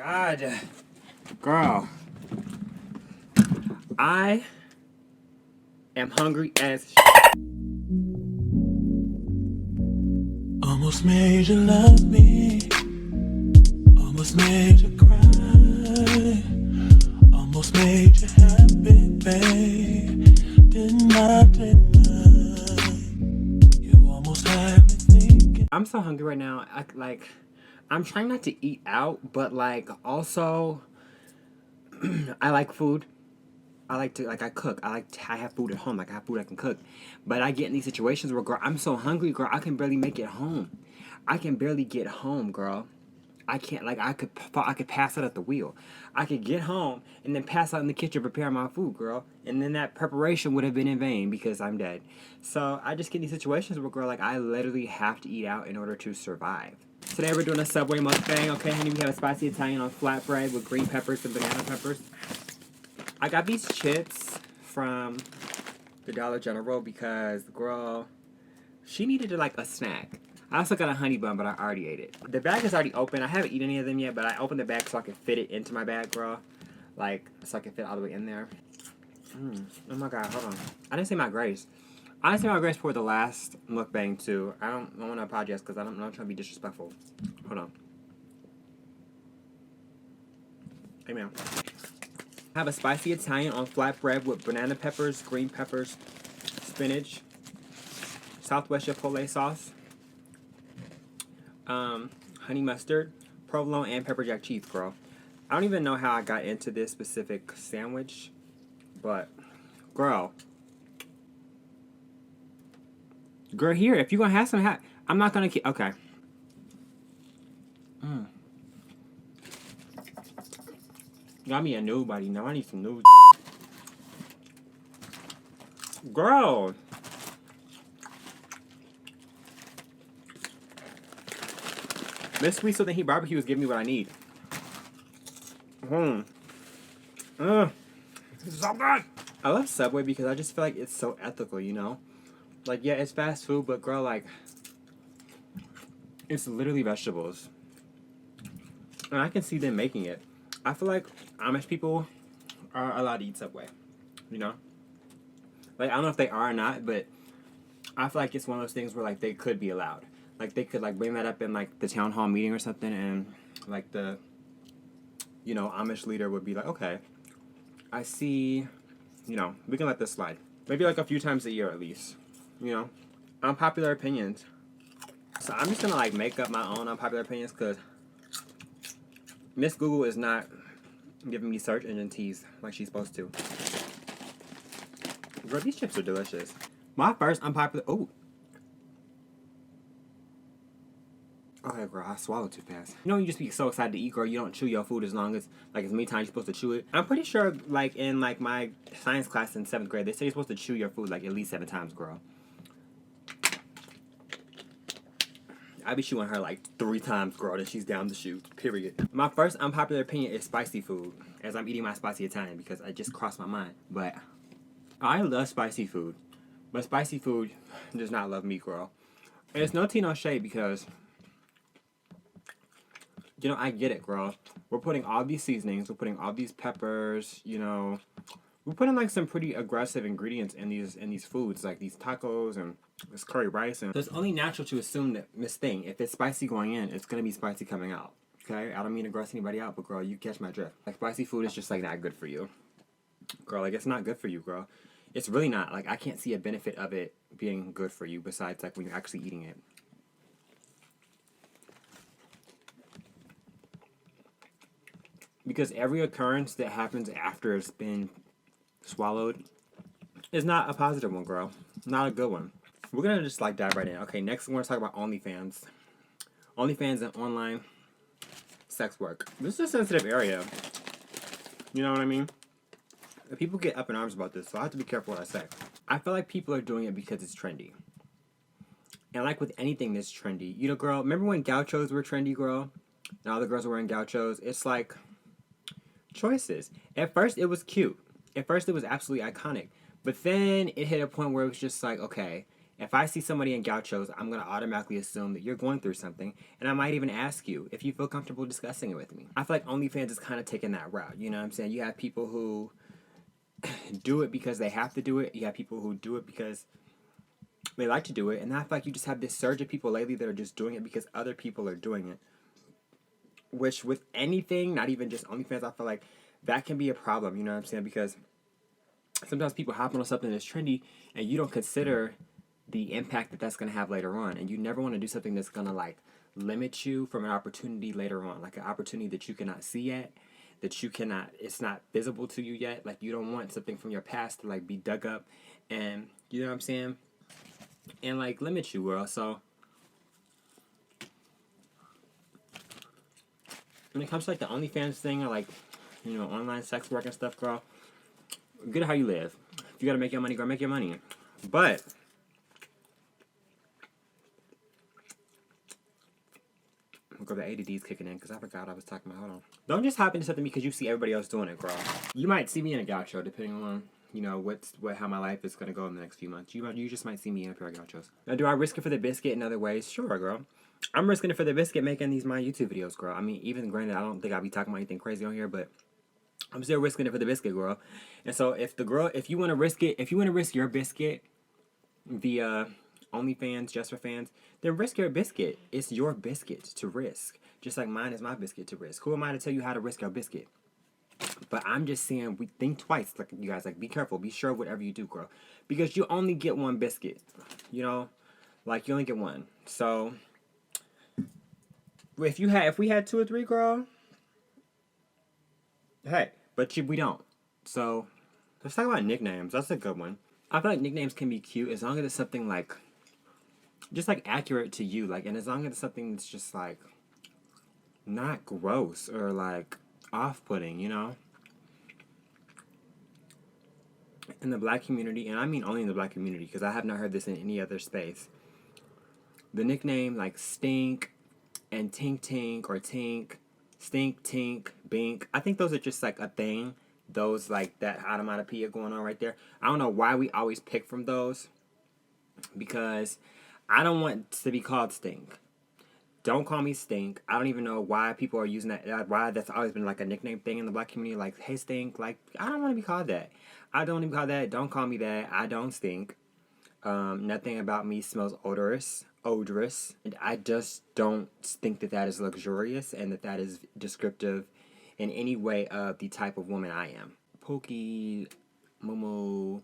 God. Girl. I am hungry as Almost made you love me. Almost made you cry. Almost made you happy, babe. Didn't I? You almost had me thinking. I'm so hungry right now. I'm trying not to eat out, but like also I like food. I like to I cook. I have food at home. Like I have food I can cook. But I get in these situations where girl, I'm so hungry, girl, I can barely make it home. I can barely get home, girl. I can't like I could pass out at the wheel. I could get home and then pass out in the kitchen preparing my food, girl. And then that preparation would have been in vain because I'm dead. So I just get in these situations where girl, like I literally have to eat out in order to survive. Today we're doing a Subway mukbang, okay, honey? We have a spicy Italian on flatbread with green peppers and banana peppers. I got these chips from the Dollar General because the girl, she needed like a snack. I also got a honey bun, but I already ate it. The bag is already open. I haven't eaten any of them yet, but I opened the bag so I could fit it into my bag, girl. Like, so I can fit all the way in there. Oh my god, hold on. I didn't say my grace. I didn't say my grace for the last mukbang too. I want to apologize because I'm not trying to be disrespectful. Hold on. Amen. I have a spicy Italian on flatbread with banana peppers, green peppers, spinach, Southwest Chipotle sauce, honey mustard, provolone, and pepper jack cheese, girl. I don't even know how I got into this specific sandwich, but girl, here, if you gonna have some, I'm not gonna keep. Okay. Got me a new body. Now I need some new. Girl. Miss Sweet So Then He Barbecue was giving me what I need. This is so good. I love Subway because I just feel like it's so ethical, you know? Like, yeah, it's fast food, but girl, like, it's literally vegetables. And I can see them making it. I feel like Amish people are allowed to eat Subway, you know? Like, I don't know if they are or not, but I feel like it's one of those things where, like, they could be allowed. Like, they could, like, bring that up in, like, the town hall meeting or something, and, like, the, you know, Amish leader would be like, okay, I see, you know, we can let this slide. Maybe, like, a few times a year at least, you know? Unpopular opinions. So I'm just gonna, like, make up my own unpopular opinions, because Miss Google is not giving me search engine teas like she's supposed to. Girl, these chips are delicious. My first unpopular... Oh, okay, girl, I swallowed too fast. You know, you just be so excited to eat, girl, you don't chew your food as long as, like, as many times you're supposed to chew it. I'm pretty sure, like, in, like, my science class in 7th grade, they say you're supposed to chew your food, like, at least 7 times, girl. I be chewing her, like, 3 times, girl, and she's down the chute, period. My first unpopular opinion is spicy food, as I'm eating my spicy Italian, because I just crossed my mind. But I love spicy food, but spicy food does not love me, girl. And it's no tea, no shade, because... You know, I get it, girl. We're putting all these seasonings. We're putting all these peppers. You know, we're putting like some pretty aggressive ingredients in these foods, like these tacos and this curry rice. And so it's only natural to assume that Miss Thing, if it's spicy going in, it's gonna be spicy coming out. Okay, I don't mean to gross anybody out, but girl, you catch my drift. Like spicy food is just like not good for you, girl. Like it's not good for you, girl. It's really not. Like I can't see a benefit of it being good for you besides like when you're actually eating it. Because every occurrence that happens after it's been swallowed is not a positive one, girl. Not a good one. We're going to just, like, dive right in. Okay, next we're going to talk about OnlyFans. OnlyFans and online sex work. This is a sensitive area. You know what I mean? People get up in arms about this, so I have to be careful what I say. I feel like people are doing it because it's trendy. And like with anything that's trendy, you know, girl, remember when gauchos were trendy, girl? And all the girls were wearing gauchos? It's like... choices. At first it was cute. At first it was absolutely iconic. But then it hit a point where it was just like, okay, If I see somebody in gauchos, I'm going to automatically assume that you're going through something, and I might even ask you if you feel comfortable discussing it with me. I feel like OnlyFans is kind of taking that route, you know what I'm saying? You have people who do it because they have to do it. You have people who do it because they like to do it, and I feel like you just have this surge of people lately that are just doing it because other people are doing it. Which, with anything, not even just OnlyFans, I feel like that can be a problem, you know what I'm saying? Because sometimes people hop on something that's trendy, and you don't consider the impact that that's going to have later on, and you never want to do something that's going to like limit you from an opportunity later on, like an opportunity that you cannot see yet, that you cannot, it's not visible to you yet. Like, you don't want something from your past to like be dug up, and you know what I'm saying, and like limit you, girl. So when it comes to like the OnlyFans thing, or like, you know, online sex work and stuff, girl, good at how you live. If you gotta make your money, girl, make your money. But girl, the ADD's kicking in because I forgot I was talking about. Hold on. Don't just hop into something because you see everybody else doing it, girl. You might see me in a gaucho, depending on, you know, how my life is gonna go in the next few months. You just might see me in a pair of gauchos. Now, do I risk it for the biscuit in other ways? Sure, girl. I'm risking it for the biscuit making these my YouTube videos, girl. I mean, even granted, I don't think I'll be talking about anything crazy on here, but I'm still risking it for the biscuit, girl. And so if you want to risk it, if you want to risk your biscuit via OnlyFans, just for fans, then risk your biscuit. It's your biscuit to risk. Just like mine is my biscuit to risk. Who am I to tell you how to risk your biscuit? But I'm just saying, we think twice. Like, you guys, like, be careful. Be sure whatever you do, girl. Because you only get one biscuit. You know? Like, you only get one. So, if we had two or three, girl, hey, but we don't. So, let's talk about nicknames. That's a good one. I feel like nicknames can be cute as long as it's something like, just like accurate to you. Like, and as long as it's something that's just like, not gross or like off-putting, you know? In the black community, and I mean only in the black community because I have not heard this in any other space, the nickname like Stink and Tink Tink or Tink, Stink, Tink, Bink, I think those are just like a thing. Those, like, that onomatopoeia going on right there. I don't know why we always pick from those, because I don't want to be called Stink. Don't call me Stink. I don't even know why people are using that. Why that's always been like a nickname thing in the black community. Like, hey, Stink. Like, I don't want to be called that. I don't even call that. Don't call me that. I don't stink. Nothing about me smells odorous. And I just don't think that that is luxurious and that that is descriptive in any way of the type of woman I am. Pookie, Mumu,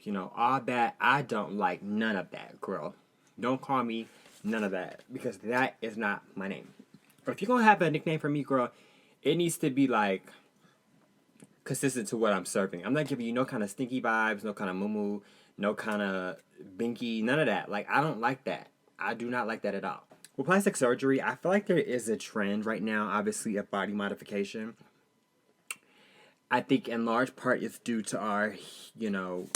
you know, all that. I don't like none of that, girl. Don't call me none of that, because that is not my name. Or if you're going to have a nickname for me, girl, it needs to be, like, consistent to what I'm serving. I'm not giving you no kind of stinky vibes, no kind of Mumu, no kind of binky, none of that. Like, I don't like that. I do not like that at all. With plastic surgery, I feel like there is a trend right now, obviously, of body modification. I think in large part it's due to our, you know,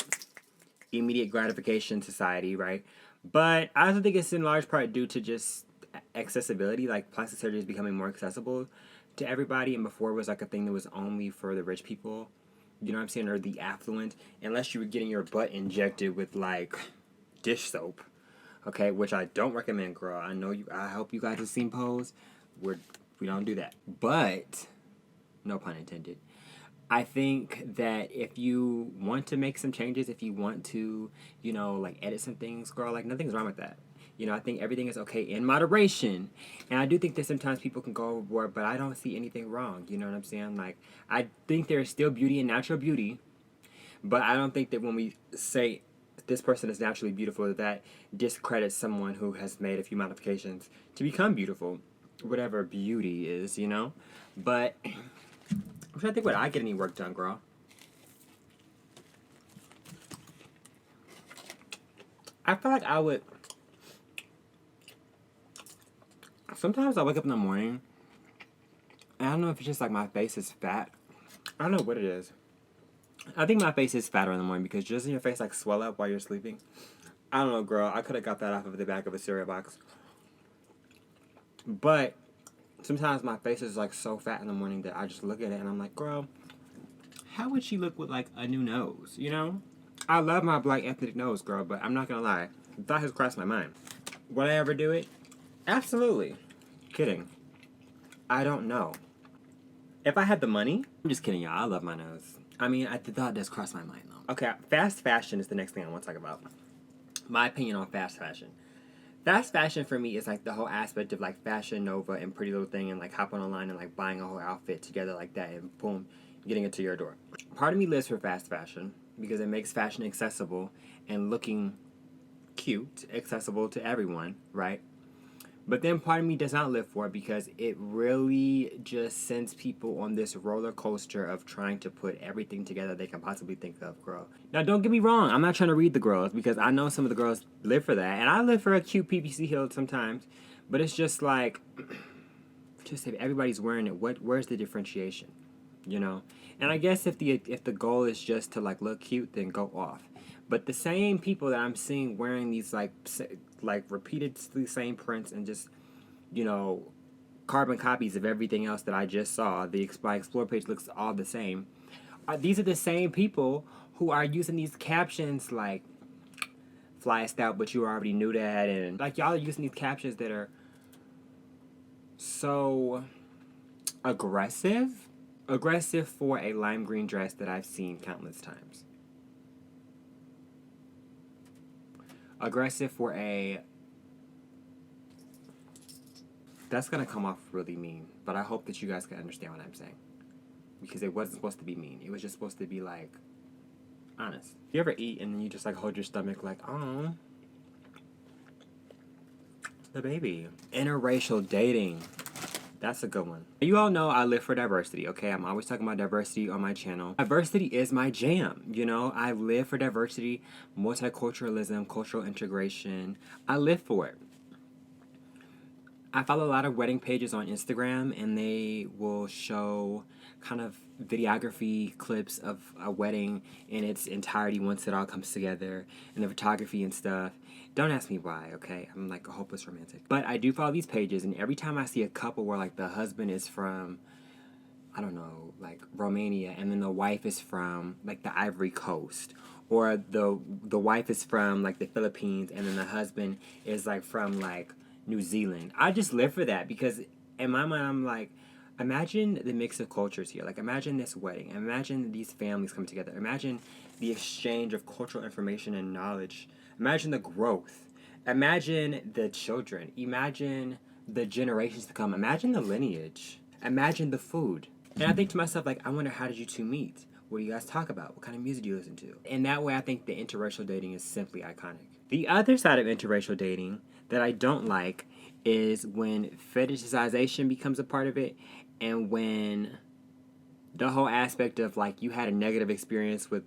immediate gratification society, right? But I also think it's in large part due to just accessibility. Like, plastic surgery is becoming more accessible to everybody, and before it was like a thing that was only for the rich people, you know what I'm saying, or the affluent, unless you were getting your butt injected with like dish soap. Okay, which I don't recommend, girl. I know you. I hope you guys have seen Pose. We don't do that. But, no pun intended. I think that if you want to make some changes, if you want to, you know, like edit some things, girl, like nothing's wrong with that. You know, I think everything is okay in moderation. And I do think that sometimes people can go overboard, but I don't see anything wrong. You know what I'm saying? Like, I think there is still beauty in natural beauty. But I don't think that when we say this person is naturally beautiful, that discredits someone who has made a few modifications to become beautiful, whatever beauty is, you know. But I'm trying to think, would I get any work done, girl? I feel like I would. Sometimes I wake up in the morning and I don't know if it's just like my face is fat. I don't know what it is. I think my face is fatter in the morning because doesn't your face like swell up while you're sleeping? I don't know, girl. I could have got that off of the back of a cereal box. But sometimes my face is like so fat in the morning that I just look at it and I'm like, girl, how would she look with like a new nose, you know? I love my black ethnic nose, girl, but I'm not gonna lie. The thought has crossed my mind. Would I ever do it? Absolutely. Kidding. I don't know. If I had the money, I'm just kidding, y'all. I love my nose. I mean, the thought does cross my mind, though. Okay, fast fashion is the next thing I want to talk about. My opinion on fast fashion. Fast fashion for me is like the whole aspect of like Fashion Nova and Pretty Little Thing and like hopping online and like buying a whole outfit together like that and boom, getting it to your door. Part of me lives for fast fashion because it makes fashion accessible and looking cute, accessible to everyone, right? But then part of me does not live for it because it really just sends people on this roller coaster of trying to put everything together they can possibly think of, girl. Now, don't get me wrong. I'm not trying to read the girls because I know some of the girls live for that. And I live for a cute PVC heel sometimes. But it's just like, just if everybody's wearing it, where's the differentiation? You know? And I guess if the goal is just to like look cute, then go off. But the same people that I'm seeing wearing these like repeatedly same prints and just, you know, carbon copies of everything else that I just saw, my Explore page looks all the same. These are the same people who are using these captions like flyest out, but you already knew that, and like y'all are using these captions that are so aggressive for a lime green dress that I've seen countless times. Aggressive for a... That's gonna come off really mean, but I hope that you guys can understand what I'm saying. Because it wasn't supposed to be mean. It was just supposed to be like, honest. You ever eat and then you just like hold your stomach like, oh, the baby. Interracial dating. That's a good one. You all know I live for diversity, okay? I'm always talking about diversity on my channel. Diversity is my jam, you know? I live for diversity, multiculturalism, cultural integration. I live for it. I follow a lot of wedding pages on Instagram, and they will show kind of videography clips of a wedding in its entirety once it all comes together, and the photography and stuff. Don't ask me why, okay? I'm like a hopeless romantic. But I do follow these pages, and every time I see a couple where like the husband is from, I don't know, like Romania, and then the wife is from like the Ivory Coast, or the wife is from like the Philippines, and then the husband is like from like New Zealand. I just live for that because in my mind I'm like, imagine the mix of cultures here. Like imagine this wedding. Imagine these families come together. Imagine the exchange of cultural information and knowledge. Imagine the growth. Imagine the children. Imagine the generations to come. Imagine the lineage. Imagine the food. And I think to myself, like, I wonder, how did you two meet? What do you guys talk about? What kind of music do you listen to? And that way I think the interracial dating is simply iconic. The other side of interracial dating that I don't like is when fetishization becomes a part of it, and when the whole aspect of like you had a negative experience with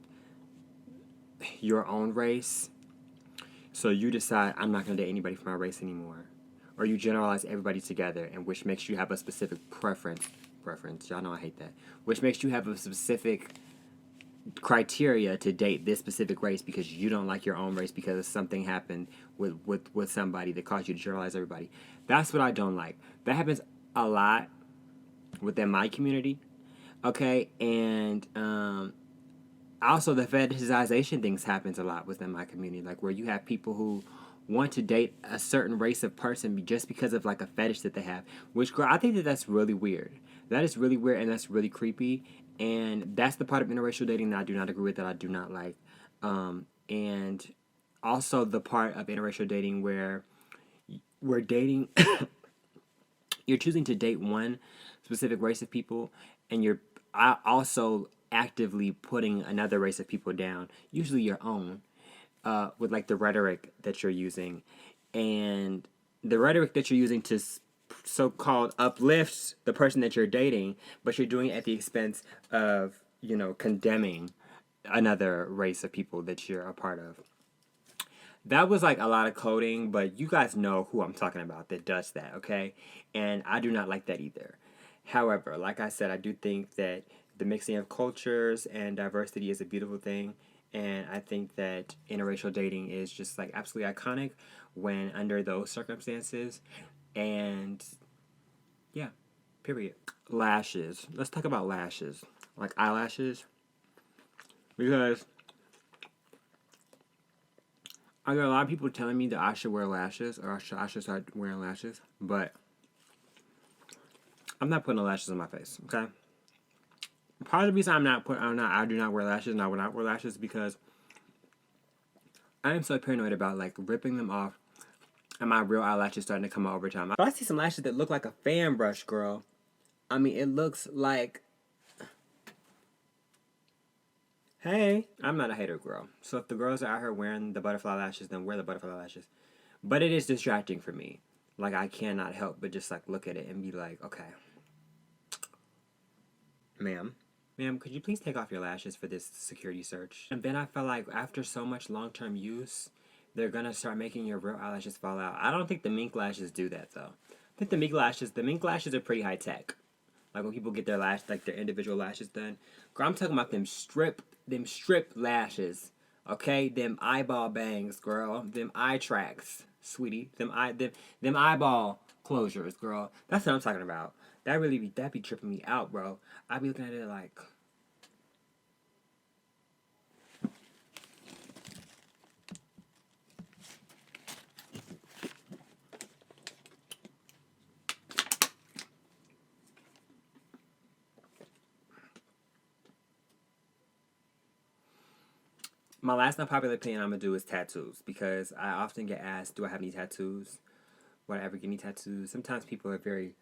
your own race, so you decide I'm not going to date anybody from my race anymore, or you generalize everybody together, and which makes you have a specific preference. Y'all know I hate that. Which makes you have a specific criteria to date this specific race because you don't like your own race because something happened with somebody that caused you to generalize everybody. That's what I don't like. That happens a lot within my community, okay? And also the fetishization things happens a lot within my community, like where you have people who want to date a certain race of person just because of like a fetish that they have, which, girl, I think that that's really weird. That is really weird, and that's really creepy, and that's the part of interracial dating that I do not agree with, that I do not like. And also the part of interracial dating where we're dating, you're choosing to date one specific race of people, and you're also actively putting another race of people down, usually your own, with like the rhetoric that you're using, and the rhetoric that you're using to so-called uplifts the person that you're dating, but you're doing it at the expense of, you know, condemning another race of people that you're a part of. That was like a lot of coding, but you guys know who I'm talking about that does that, okay? And I do not like that either. However, like I said, I do think that the mixing of cultures and diversity is a beautiful thing, and I think that interracial dating is just like absolutely iconic when under those circumstances. And yeah, period. Lashes. Let's talk about lashes. Like eyelashes. Because I got a lot of people telling me that I should wear lashes or I should start wearing lashes, but I'm not putting no lashes on my face. Okay. Part of the reason I do not wear lashes, and I will not wear lashes because I am so paranoid about like ripping them off and my real eyelashes starting to come out over time. I see some lashes that look like a fan brush, girl. I mean, it looks like. Hey, I'm not a hater, girl. So if the girls are out here wearing the butterfly lashes, then wear the butterfly lashes. But it is distracting for me. Like, I cannot help but just like look at it and be like, okay, ma'am, could you please take off your lashes for this security search? And then I feel like after so much long-term use, they're gonna start making your real eyelashes fall out. I don't think the mink lashes do that though. I think the mink lashes are pretty high tech. Like when people get their like their individual lashes done. Girl, I'm talking about them strip lashes. Okay, them eyeball bangs, girl. Them eye tracks, sweetie. Them eyeball closures, girl. That's what I'm talking about. That be tripping me out, bro. I be looking at it like. My last unpopular opinion I'm gonna do is tattoos because I often get asked, do I have any tattoos? Would I ever get any tattoos? Sometimes people are very,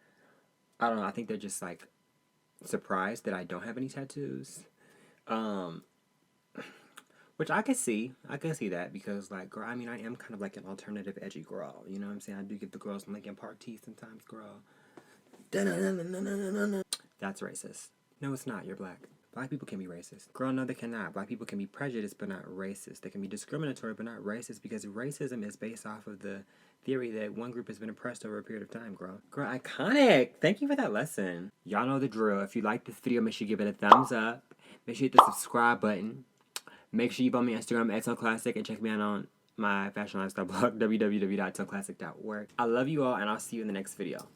I don't know, I think they're just like surprised that I don't have any tattoos. Um, which I can see. I can see that because like, girl, I mean, I am kind of like an alternative edgy girl. You know what I'm saying? I do give the girls some Linkin Park tea sometimes, girl. That's racist. No, it's not. You're black. Black people can be racist. Girl, no, they cannot. Black people can be prejudiced, but not racist. They can be discriminatory, but not racist, because racism is based off of the theory that one group has been oppressed over a period of time, girl. Girl, iconic! Thank you for that lesson. Y'all know the drill. If you like this video, make sure you give it a thumbs up. Make sure you hit the subscribe button. Make sure you follow me on Instagram at @XLClassic and check me out on my fashion lifestyle blog, www.xlclassic.org. I love you all, and I'll see you in the next video.